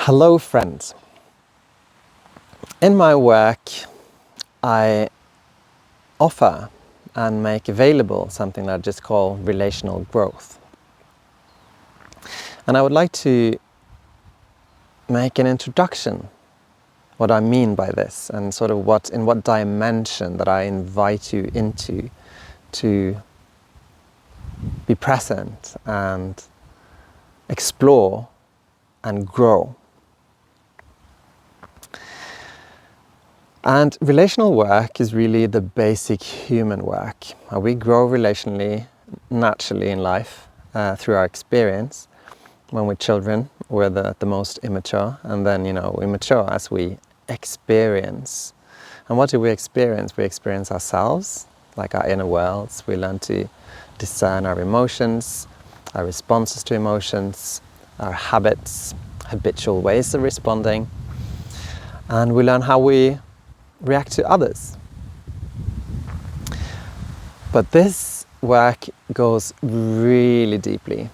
Hello friends. In my work I offer and make available something that I just call relational growth. And I would like to make an introduction what I mean by this and sort of in what dimension that I invite you into to be present and explore and grow. And relational work is really the basic human work. We grow relationally, naturally in life through our experience. When we're children, we're the most immature, and then we mature as we experience. And what do we experience? We experience ourselves, like our inner worlds. We learn to discern our emotions, our responses to emotions, our habits, habitual ways of responding, and we learn how we react to others. But this work goes really deeply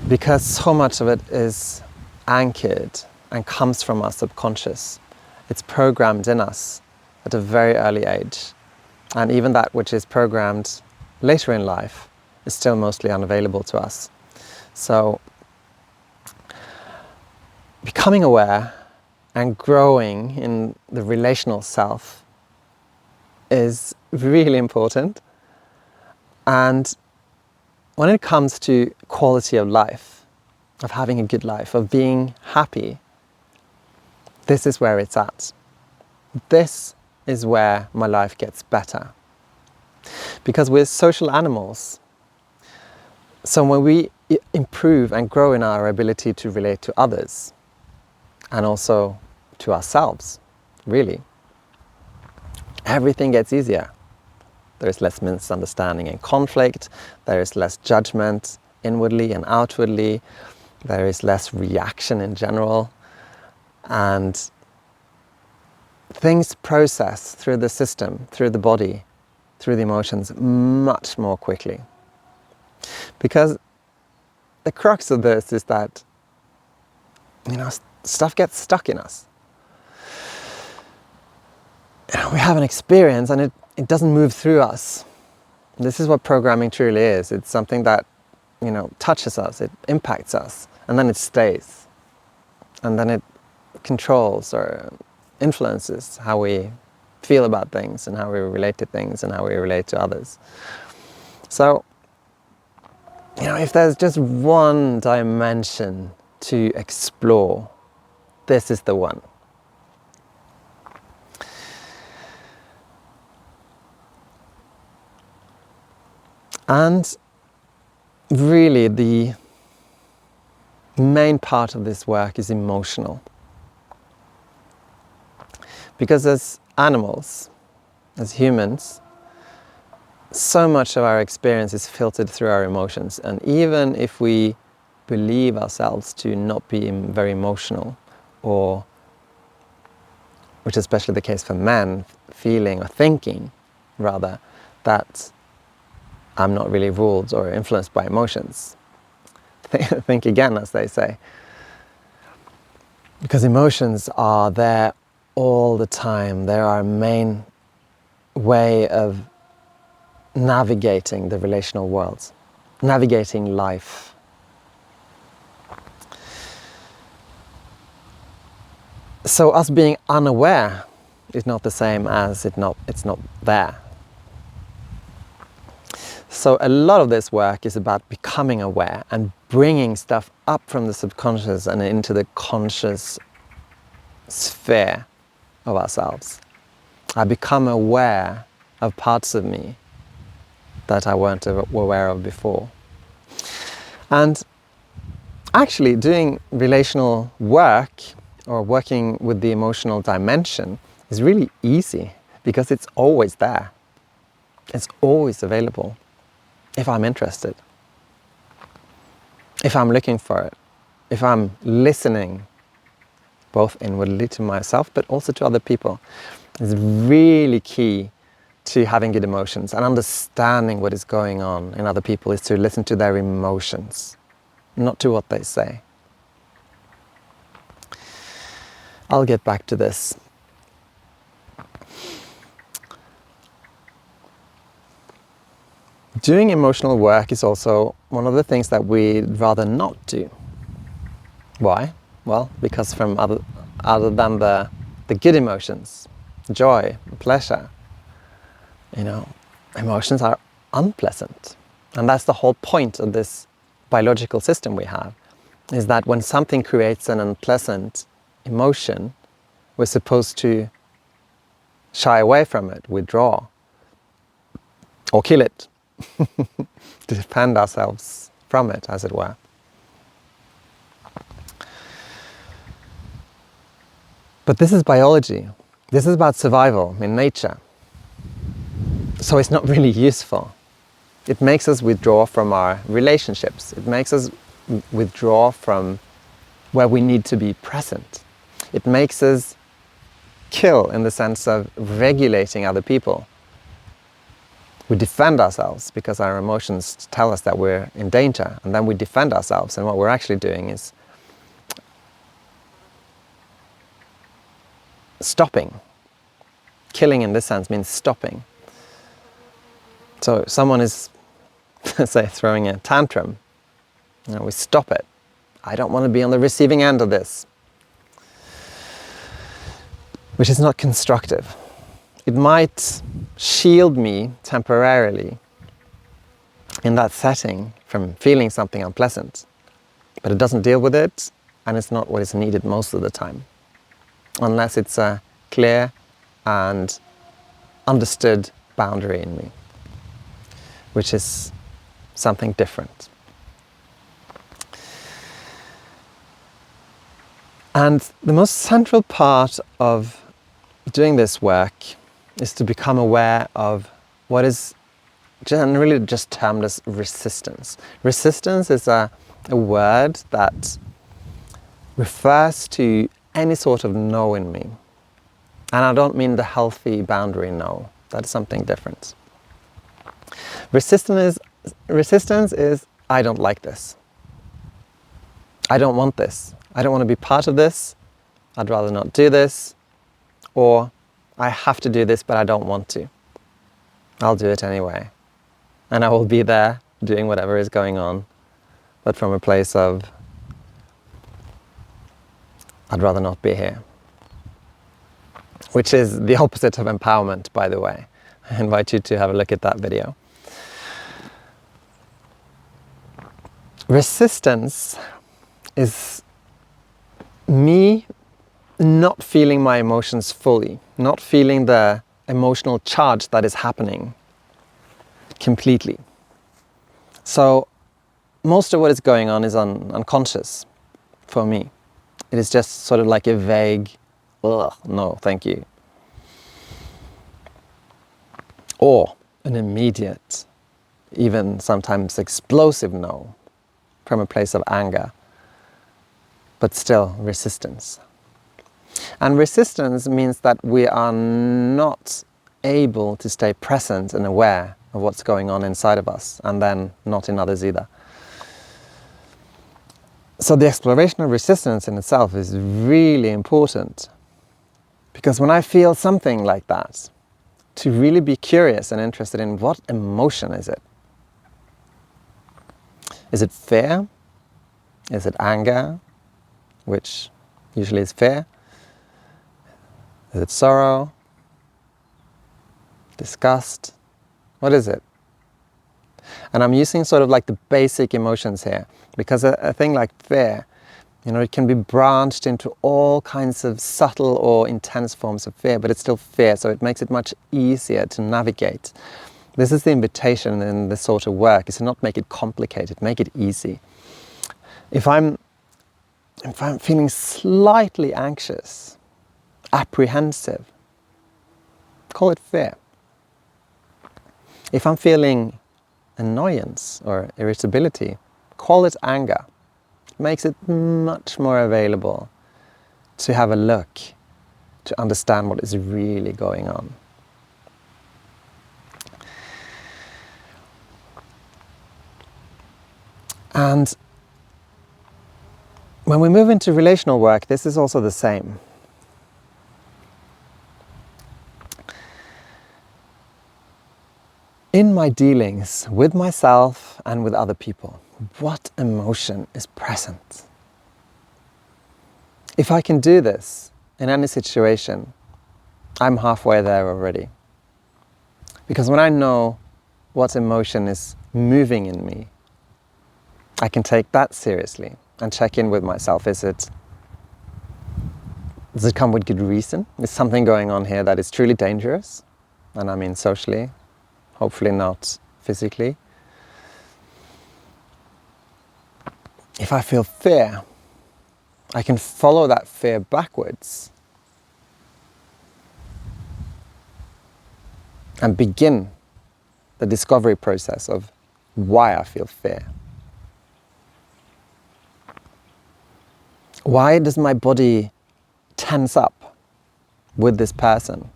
because so much of it is anchored and comes from our subconscious. It's programmed in us at a very early age, and even that which is programmed later in life is still mostly unavailable to us. So becoming aware and growing in the relational self is really important. And when it comes to quality of life, of having a good life, of being happy, this is where it's at. This is where my life gets better. Because we're social animals. So when we improve and grow in our ability to relate to others, and also to ourselves, really, everything gets easier. There is less misunderstanding and conflict, there is less judgment inwardly and outwardly, there is less reaction in general, and things process through the system, through the body, through the emotions much more quickly. Because the crux of this is that stuff gets stuck in us. We have an experience and it doesn't move through us. This is what programming truly is. It's something that touches us, it impacts us, and then it stays. And then it controls or influences how we feel about things and how we relate to things and how we relate to others. So, if there's just one dimension to explore, this is the one. And really the main part of this work is emotional. Because as animals, as humans, so much of our experience is filtered through our emotions. And even if we believe ourselves to not be very emotional, or, which is especially the case for men, feeling or thinking rather, that I'm not really ruled or influenced by emotions. Think again, as they say. Because emotions are there all the time. They're our main way of navigating the relational world, navigating life. So us being unaware is not the same as it's not there. So a lot of this work is about becoming aware and bringing stuff up from the subconscious and into the conscious sphere of ourselves. I become aware of parts of me that I weren't aware of before. And actually doing relational work or working with the emotional dimension is really easy because it's always there. It's always available. If I'm interested, if I'm looking for it, if I'm listening, both inwardly to myself, but also to other people, it's really key to having good emotions and understanding what is going on in other people is to listen to their emotions, not to what they say. I'll get back to this. Doing emotional work is also one of the things that we'd rather not do. Why? Well, because from other than the good emotions, joy, pleasure, emotions are unpleasant. And that's the whole point of this biological system we have, is that when something creates an unpleasant emotion, we're supposed to shy away from it, withdraw, or kill it, to defend ourselves from it, as it were. But this is biology. This is about survival in nature. So it's not really useful. It makes us withdraw from our relationships. It makes us withdraw from where we need to be present. It makes us kill in the sense of regulating other people. We defend ourselves because our emotions tell us that we're in danger, and then we defend ourselves, and what we're actually doing is stopping. Killing in this sense means stopping. So if someone is, say, throwing a tantrum, we stop it. I don't want to be on the receiving end of this. Which is not constructive. It might shield me temporarily in that setting from feeling something unpleasant, but it doesn't deal with it, and it's not what is needed most of the time, unless it's a clear and understood boundary in me, which is something different. And the most central part of doing this work is to become aware of what is generally just termed as resistance. Resistance is a word that refers to any sort of no in me. And I don't mean the healthy boundary no. That is something different. Resistance is I don't like this. I don't want this. I don't want to be part of this. I'd rather not do this. Or I have to do this, but I don't want to. I'll do it anyway. And I will be there doing whatever is going on, but from a place of I'd rather not be here. Which is the opposite of empowerment, by the way. I invite you to have a look at that video. Resistance is me not feeling my emotions fully, not feeling the emotional charge that is happening completely. So most of what is going on is unconscious for me. It is just sort of like a vague, no, thank you. Or an immediate, even sometimes explosive no, from a place of anger, but still resistance. And resistance means that we are not able to stay present and aware of what's going on inside of us, and then not in others either. So the exploration of resistance in itself is really important, because when I feel something like that, to really be curious and interested in what emotion is it? Is it fear? Is it anger, which usually is fear? Is it sorrow? Disgust? What is it? And I'm using sort of like the basic emotions here, because a thing like fear, it can be branched into all kinds of subtle or intense forms of fear, but it's still fear, so it makes it much easier to navigate. This is the invitation in this sort of work, is to not make it complicated, make it easy. If I'm feeling slightly anxious, apprehensive, call it fear. If I'm feeling annoyance or irritability, call it anger. It makes it much more available to have a look, to understand what is really going on. And when we move into relational work, this is also the same. in my dealings with myself and with other people, what emotion is present? If I can do this in any situation, I'm halfway there already. Because when I know what emotion is moving in me, I can take that seriously and check in with myself. Does it come with good reason? Is something going on here that is truly dangerous? And I mean socially, hopefully not physically. If I feel fear, I can follow that fear backwards and begin the discovery process of why I feel fear. Why does my body tense up with this person?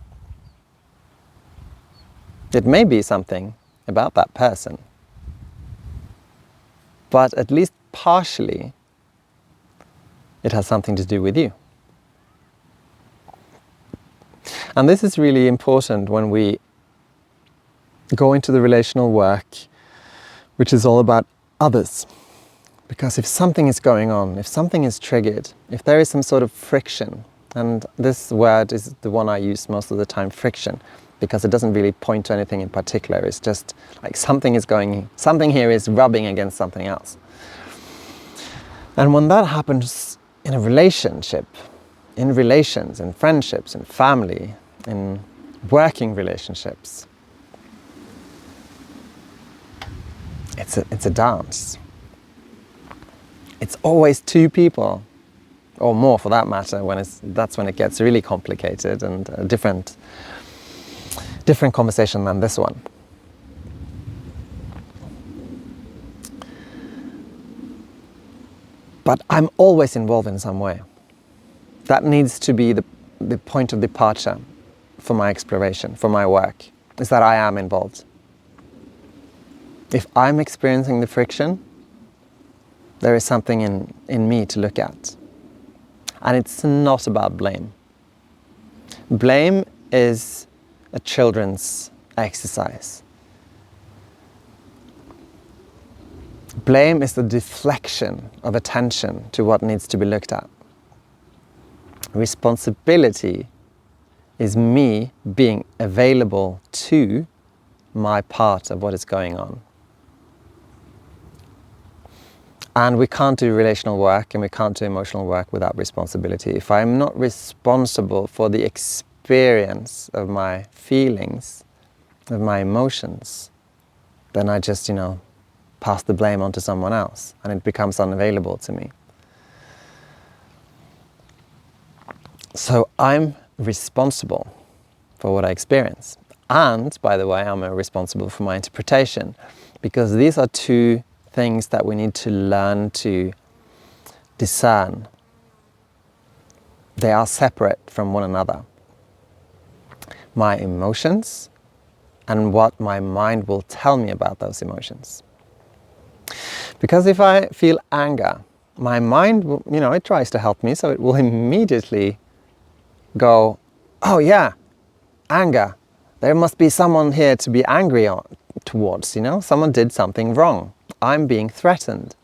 It may be something about that person, but at least partially it has something to do with you. And this is really important when we go into the relational work, which is all about others. Because if something is going on, if something is triggered, if there is some sort of friction, and this word is the one I use most of the time, friction, because it doesn't really point to anything in particular. It's just like something here is rubbing against something else. And when that happens in a relationship, in relations, in friendships, in family, in working relationships, it's a dance. It's always two people, or more for that matter, that's when it gets really complicated and a different conversation than this one. But I'm always involved in some way. That needs to be the point of departure for my exploration, for my work, is that I am involved. If I'm experiencing the friction, there is something in me to look at. And it's not about blame. Blame is a children's exercise. Blame is the deflection of attention to what needs to be looked at. Responsibility is me being available to my part of what is going on. And we can't do relational work and we can't do emotional work without responsibility. If I'm not responsible for the experience of my feelings, of my emotions, then I just, pass the blame onto someone else and it becomes unavailable to me. So I'm responsible for what I experience. And, by the way, I'm responsible for my interpretation, because these are two things that we need to learn to discern. They are separate from one another. My emotions and what my mind will tell me about those emotions. Because if I feel anger, my mind will, it tries to help me, so it will immediately go, oh yeah, anger. There must be someone here to be angry towards, someone did something wrong. I'm being threatened.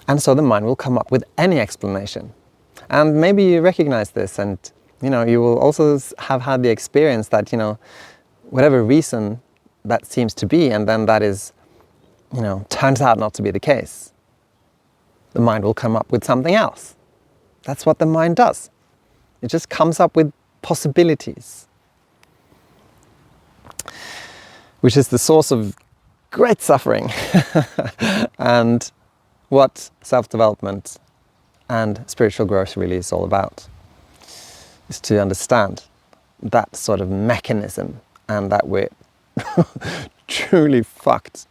And so the mind will come up with any explanation. And maybe you recognize this, and you will also have had the experience that, whatever reason that seems to be, and then that is, turns out not to be the case. The mind will come up with something else. That's what the mind does. It just comes up with possibilities, which is the source of great suffering and what self-development and spiritual growth really is all about, is to understand that sort of mechanism, and that we're truly fucked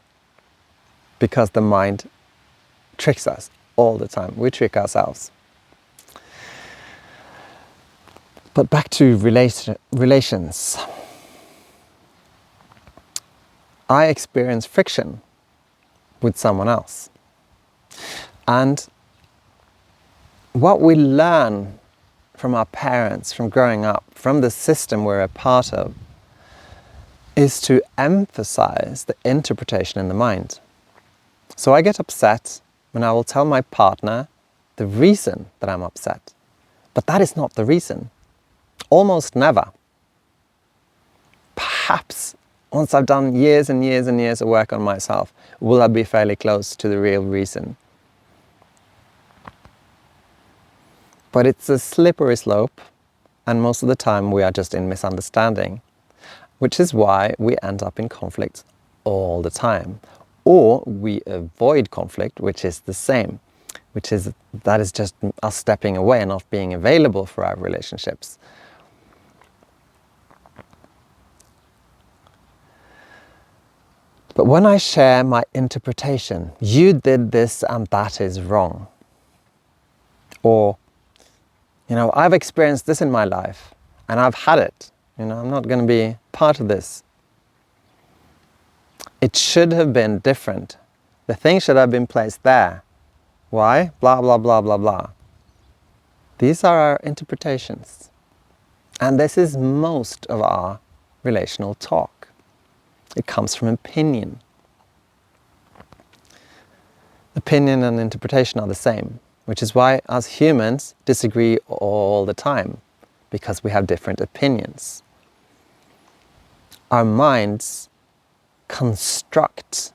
because the mind tricks us all the time. We trick ourselves. But back to relations. I experience friction with someone else. And what we learn from our parents, from growing up, from the system we're a part of, is to emphasize the interpretation in the mind. So I get upset when I will tell my partner the reason that I'm upset. But that is not the reason. Almost never. Perhaps once I've done years and years and years of work on myself, will I be fairly close to the real reason. But it's a slippery slope, and most of the time we are just in misunderstanding, which is why we end up in conflict all the time. Or we avoid conflict, which is the same, that is just us stepping away and not being available for our relationships. But when I share my interpretation, you did this and that is wrong. Or, I've experienced this in my life and I've had it. I'm not going to be part of this. It should have been different. The thing should have been placed there. Why? Blah, blah, blah, blah, blah. These are our interpretations. And this is most of our relational talk. It comes from opinion. Opinion and interpretation are the same, which is why us humans disagree all the time, because we have different opinions. Our minds construct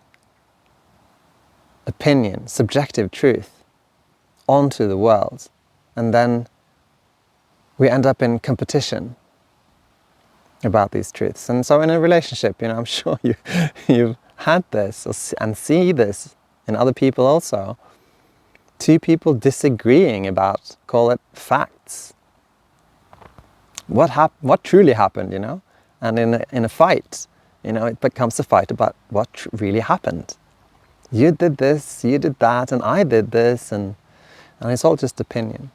opinion, subjective truth, onto the world, and then we end up in competition about these truths. And so in a relationship, I'm sure you've had this and see this in other people also. Two people disagreeing about, call it facts. What truly happened, And in a fight, it becomes a fight about what really happened. You did this, you did that, and I did this, and it's all just opinion.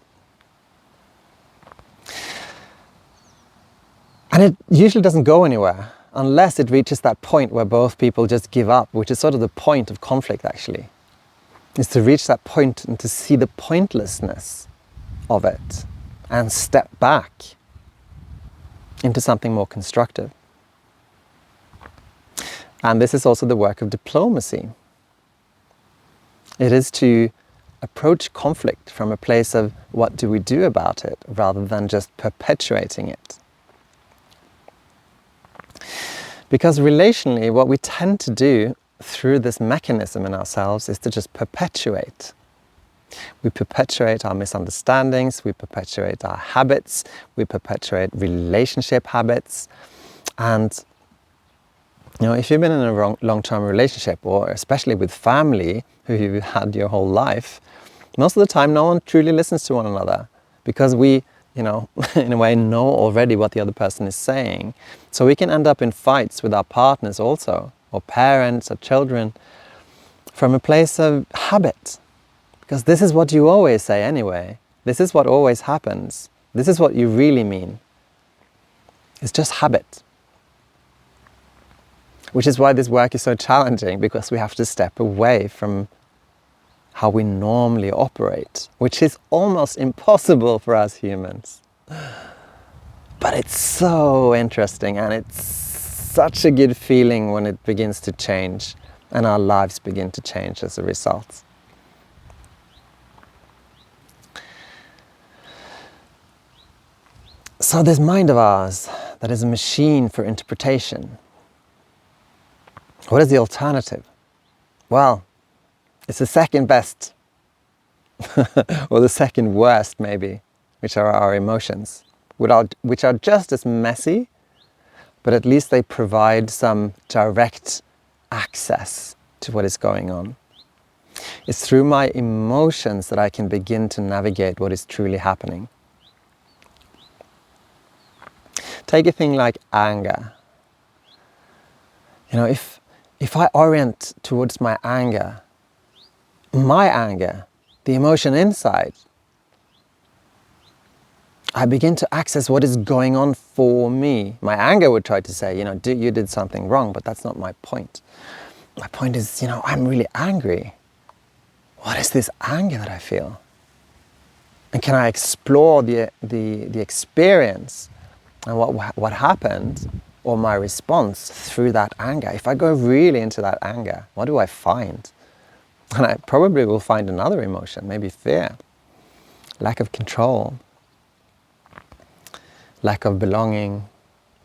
And it usually doesn't go anywhere unless it reaches that point where both people just give up, which is sort of the point of conflict actually, is to reach that point and to see the pointlessness of it and step back into something more constructive. And this is also the work of diplomacy. It is to approach conflict from a place of what do we do about it, rather than just perpetuating it. Because relationally, what we tend to do through this mechanism in ourselves is to just perpetuate. We perpetuate our misunderstandings, we perpetuate our habits, we perpetuate relationship habits. And if you've been in a long-term relationship, or especially with family who you've had your whole life, most of the time no one truly listens to one another, because we, in a way know already what the other person is saying. So we can end up in fights with our partners also, or parents or children, from a place of habit. Because this is what you always say anyway. This is what always happens. This is what you really mean. It's just habit. Which is why this work is so challenging, because we have to step away from how we normally operate, which is almost impossible for us humans. But it's so interesting, and it's such a good feeling when it begins to change and our lives begin to change as a result. So this mind of ours that is a machine for interpretation, what is the alternative? Well, it's the second best, or the second worst maybe, which are our emotions, which are just as messy, but at least they provide some direct access to what is going on. It's through my emotions that I can begin to navigate what is truly happening. Take a thing like anger. If I orient towards my anger, the emotion inside, I begin to access what is going on for me. My anger would try to say, you did something wrong, but that's not my point. My point is, I'm really angry. What is this anger that I feel? And can I explore the experience and what happened or my response through that anger. If I go really into that anger, what do I find? And I probably will find another emotion, maybe fear, lack of control, lack of belonging,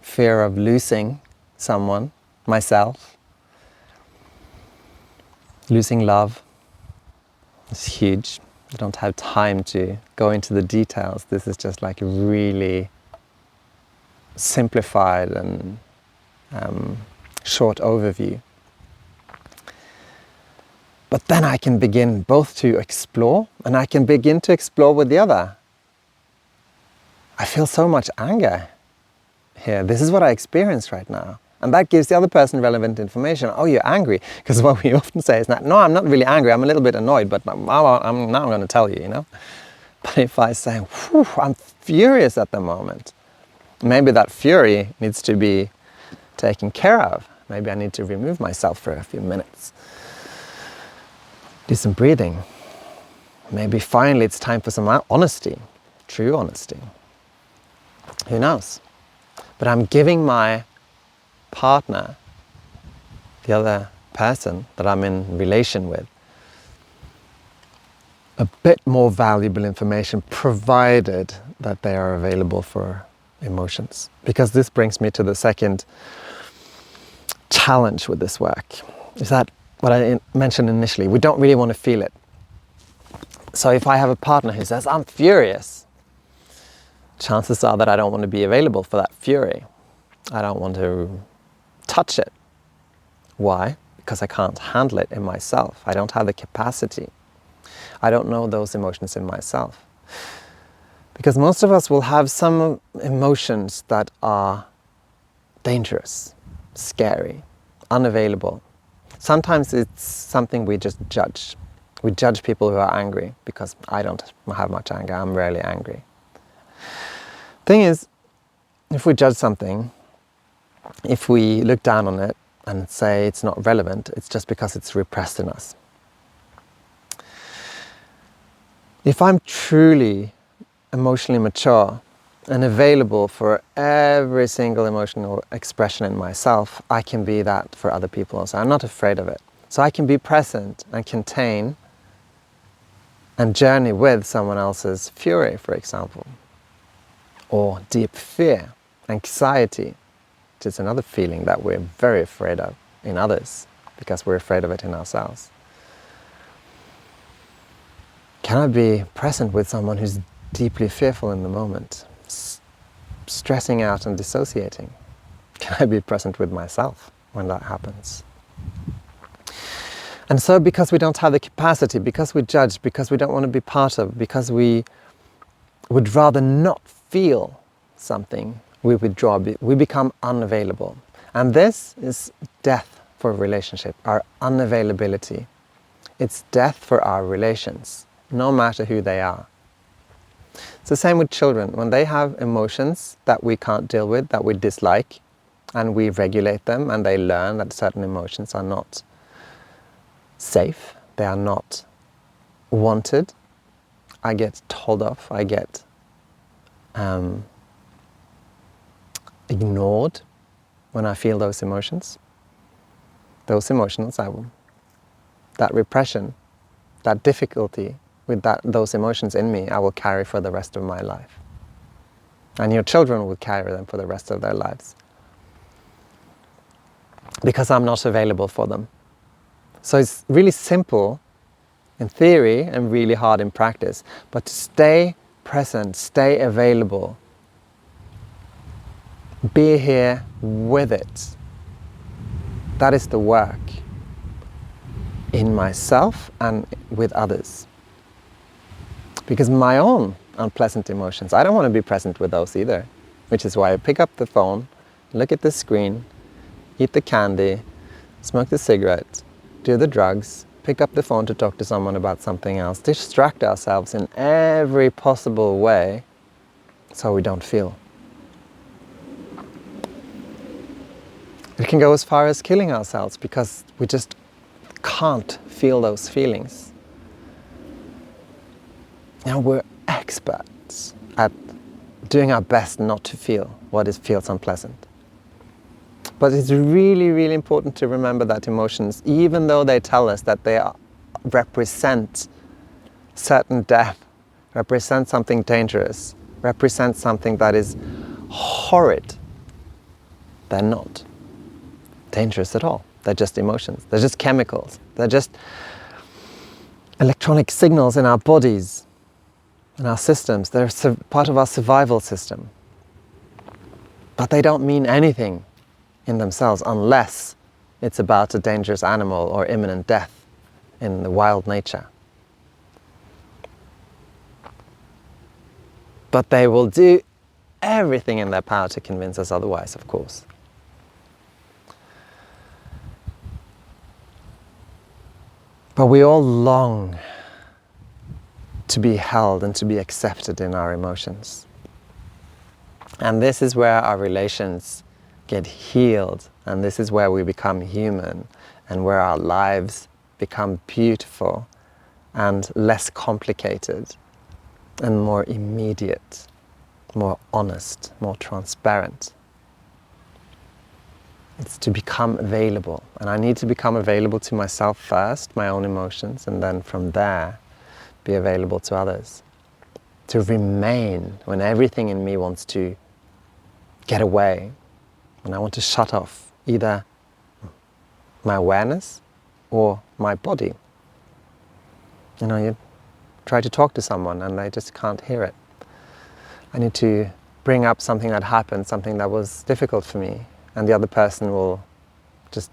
fear of losing someone, myself, losing love. It's huge. I don't have time to go into the details. This is just like a really simplified and short overview. But then I can begin both to explore, and I can begin to explore with the other. I feel so much anger here. This is what I experience right now. And that gives the other person relevant information. Oh, you're angry. Because what we often say is that, no, I'm not really angry. I'm a little bit annoyed, but now I'm going to tell you, you know. But if I say, I'm furious at the moment, maybe that fury needs to be taken care of. Maybe I need to remove myself for a few minutes. Do some breathing. Maybe finally it's time for some honesty, true honesty. Who knows? But I'm giving my partner, the other person that I'm in relation with, a bit more valuable information, provided that they are available for emotions. Because this brings me to the second challenge with this work, is that what I mentioned initially, we don't really want to feel it. So if I have a partner who says, I'm furious, chances are that I don't want to be available for that fury. I don't want to touch it. Why? Because I can't handle it in myself. I don't have the capacity. I don't know those emotions in myself. Because most of us will have some emotions that are dangerous, scary, unavailable. Sometimes it's something we just judge. We judge people who are angry because I don't have much anger. I'm rarely angry. Thing is, if we judge something, if we look down on it and say it's not relevant, it's just because it's repressed in us. If I'm truly emotionally mature and available for every single emotional expression in myself, I can be that for other people also. I'm not afraid of it. So I can be present and contain and journey with someone else's fury, for example, or deep fear, anxiety, which is another feeling that we're very afraid of in others because we're afraid of it in ourselves. Can I be present with someone who's deeply fearful in the moment, stressing out and dissociating? Can I be present with myself when that happens? And so because we don't have the capacity, because we judge, because we don't want to be part of, because we would rather not feel something, we withdraw, we become unavailable. And this is death for a relationship, our unavailability. It's death for our relations, no matter who they are. It's the same with children. When they have emotions that we can't deal with, that we dislike, and we regulate them, and they learn that certain emotions are not safe, they are not wanted, I get told off, I get ignored when I feel those emotions. Those emotions, that repression, that difficulty with those emotions in me, I will carry for the rest of my life. And your children will carry them for the rest of their lives. Because I'm not available for them. So it's really simple in theory and really hard in practice. But to stay present, stay available, be here with it. That is the work in myself and with others. Because my own unpleasant emotions, I don't want to be present with those either. Which is why I pick up the phone, look at the screen, eat the candy, smoke the cigarette, do the drugs, pick up the phone to talk to someone about something else, distract ourselves in every possible way so we don't feel. It can go as far as killing ourselves because we just can't feel those feelings. Now we're experts at doing our best not to feel what feels unpleasant. But it's really, really important to remember that emotions, even though they tell us that they represent certain death, represent something dangerous, represent something that is horrid, they're not dangerous at all. They're just emotions. They're just chemicals. They're just electronic signals in our bodies, in our systems. They're part of our survival system. But they don't mean anything in themselves unless it's about a dangerous animal or imminent death in the wild nature. But they will do everything in their power to convince us otherwise, of course. But we all long to be held and to be accepted in our emotions. And this is where our relations get healed, and this is where we become human, and where our lives become beautiful and less complicated and more immediate, more honest, more transparent. It's to become available, and I need to become available to myself first, my own emotions, and then from there be available to others. To remain when everything in me wants to get away, when I want to shut off either my awareness or my body. You try to talk to someone and they just can't hear it. I need to bring up something that happened, something that was difficult for me, and the other person will just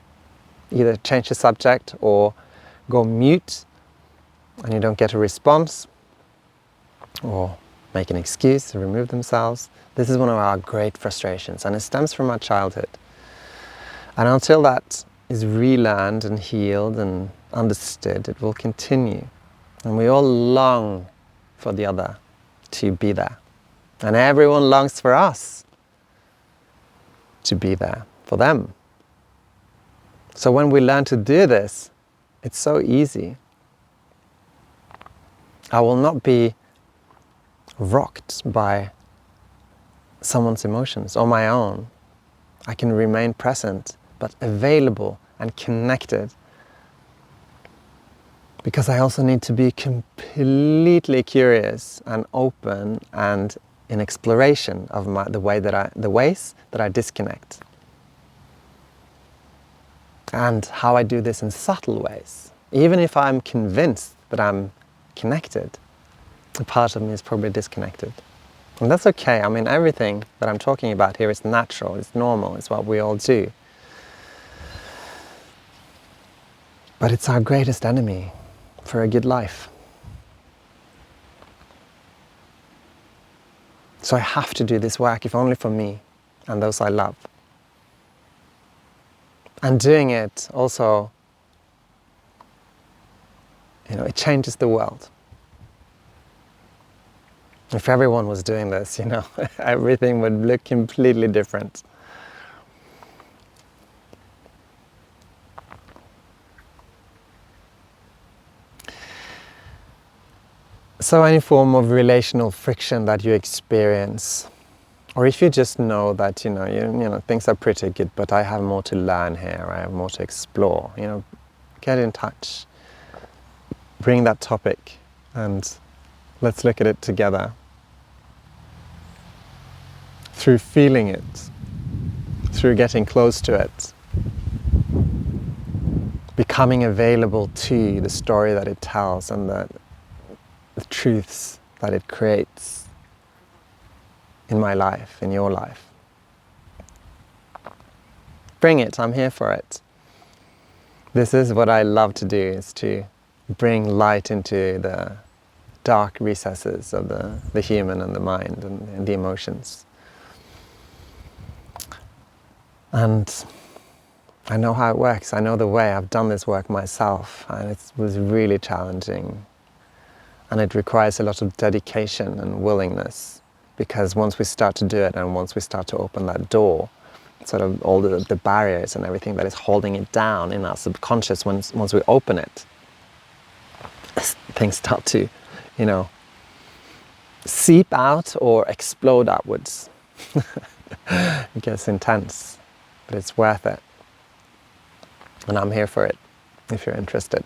either change the subject or go mute, and you don't get a response, or make an excuse to remove themselves. This is one of our great frustrations, and it stems from our childhood. And until that is relearned and healed and understood, it will continue. And we all long for the other to be there. And everyone longs for us to be there for them. So when we learn to do this, it's so easy. I will not be rocked by someone's emotions or my own. I can remain present, but available and connected. Because I also need to be completely curious and open and in exploration of the ways that I disconnect. And how I do this in subtle ways. Even if I'm convinced that I'm connected, a part of me is probably disconnected. And that's okay. I mean, everything that I'm talking about here is natural, it's normal, it's what we all do. But it's our greatest enemy for a good life. So I have to do this work, if only for me and those I love. And doing it also, it changes the world. If everyone was doing this, everything would look completely different. So any form of relational friction that you experience, or if you just know that things are pretty good, but I have more to learn here, I have more to explore, get in touch, bring that topic, and let's look at it together. Through feeling it, through getting close to it, becoming available to the story that it tells and the truths that it creates in my life, in your life. Bring it, I'm here for it. This is what I love to do, is to bring light into the dark recesses of the human and the mind and the emotions. And I know how it works, I know the way, I've done this work myself, and it was really challenging. And it requires a lot of dedication and willingness, because once we start to do it and once we start to open that door, sort of all the barriers and everything that is holding it down in our subconscious, once we open it, things start to, seep out or explode outwards. It gets intense. but it's worth it. And I'm here for it if you're interested.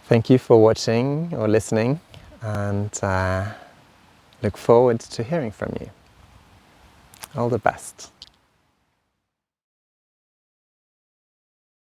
Thank you for watching or listening, and look forward to hearing from you. All the best.